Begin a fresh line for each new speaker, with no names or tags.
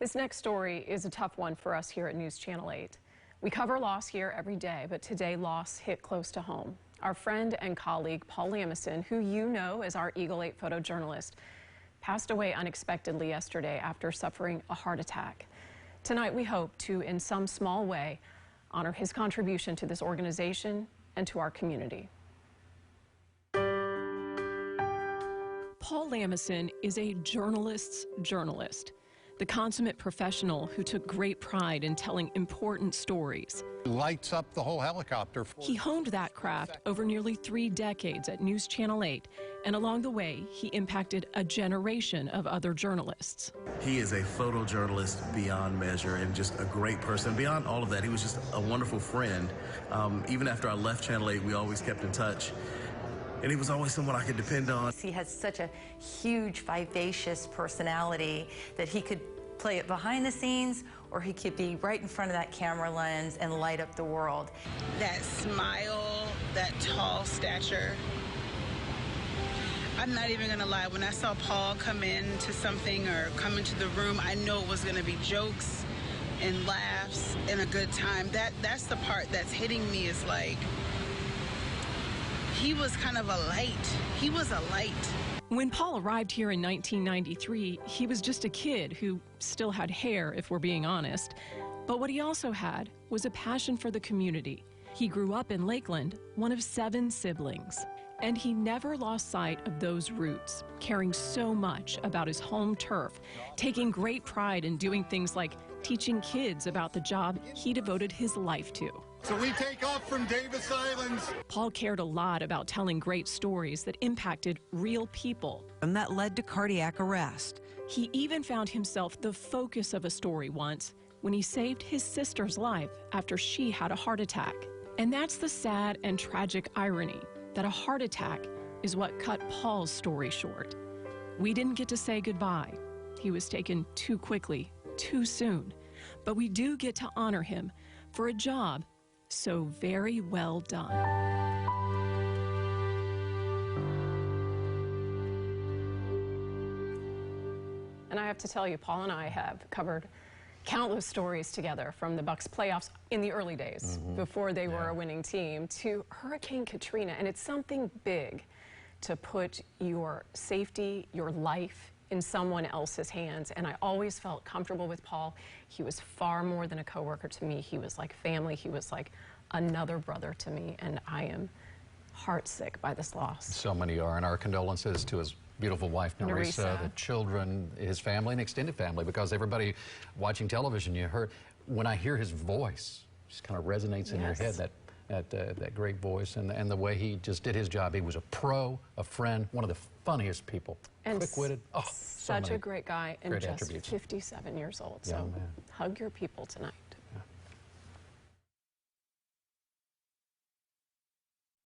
This next story is a tough one for us here at News Channel 8. We cover loss here every day, but today loss hit close to home. Our friend and colleague Paul Lamison, who you know as our Eagle 8 photojournalist, passed away unexpectedly yesterday after suffering a heart attack. Tonight we hope to, in some small way, honor his contribution to this organization and to our community. Paul Lamison is a journalist's journalist, the consummate professional who took great pride in telling important stories.
Lights up the whole helicopter.
He honed that craft over nearly 3 decades at News Channel 8, and along the way, he impacted a generation of other journalists.
He is a photojournalist beyond measure and just a great person. Beyond all of that, he was just a wonderful friend. Even after I left Channel 8, we always kept in touch. And he was always someone I could depend on.
He has such a huge, vivacious personality that he could play it behind the scenes, or he could be right in front of that camera lens and light up the world.
That smile, that tall stature. I'm not even gonna lie, when I saw Paul come into something or come into the room, I know it was gonna be jokes and laughs and a good time. That's the part that's hitting me, is like, he was kind of a light. He was a light.
When Paul arrived here in 1993, he was just a kid who still had hair, if we're being honest. But what he also had was a passion for the community. He grew up in Lakeland, one of 7 siblings. And he never lost sight of those roots, caring so much about his home turf, taking great pride in doing things like teaching kids about the job he devoted his life to.
So we take off from Davis Islands.
Paul cared a lot about telling great stories that impacted real people.
And that led to cardiac arrest.
He even found himself the focus of a story once when he saved his sister's life after she had a heart attack. And that's the sad and tragic irony, that a heart attack is what cut Paul's story short. We didn't get to say goodbye. He was taken too quickly, too soon. But we do get to honor him for a job so very well done. And I have to tell you, Paul and I have covered countless stories together, from the Bucs playoffs in the early days, before they were a winning team, to Hurricane Katrina. And it's something big to put your safety, your life in someone else's hands. And I always felt comfortable with Paul. He was far more than a coworker to me. He was like family. He was like another brother to me. And I am heartsick by this loss.
So many are. And our condolences to his beautiful wife, Narisa, the children, his family, and extended family, because everybody watching television, you heard, when I hear his voice, just kind of resonates in your head, that great voice, and the way he just did his job. He was a pro, a friend, one of the funniest people, and quick-witted. Oh,
such a great guy, and just
attributes.
57 years old. So hug your people tonight.